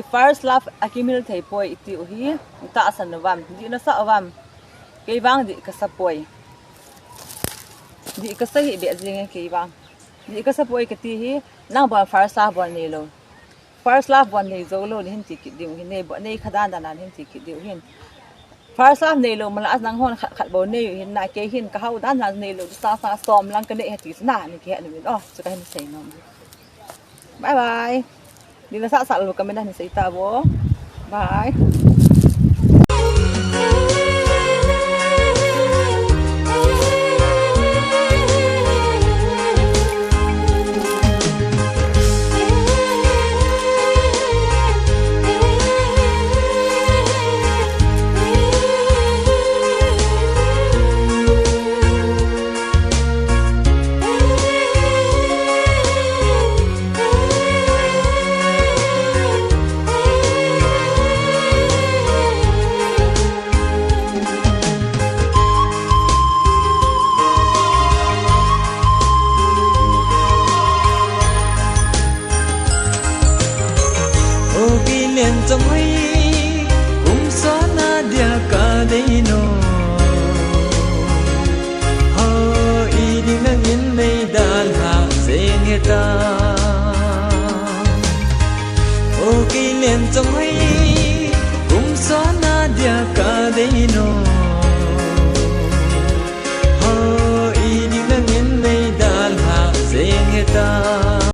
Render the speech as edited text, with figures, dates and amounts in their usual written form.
first love akimil theipoi atiu hi ta sanwam di na sawam kenvang di kasapoi di kasahi be jing kenvang di kasapoi kati hi nang ba first love bon ne lo first love bon ne zo lo hin ti ki diu hin ne bo ne khadan dan hin ti ki diu hin first love ne lo mala nang hon khat bo ne hin na ke hin ka hau dan na ne lo sa som lang ka ne ti na ni ke ni oh so ka hin sei nom bye bye. Di na sa lo kami na sa itabo. Bye. Trong ấy cũng xóa na dia cả đây no ho y đi ngang in đây đàn hạ dễ nghe ta ô kỳ liền trong ấy cũng xóa na dia cả đây no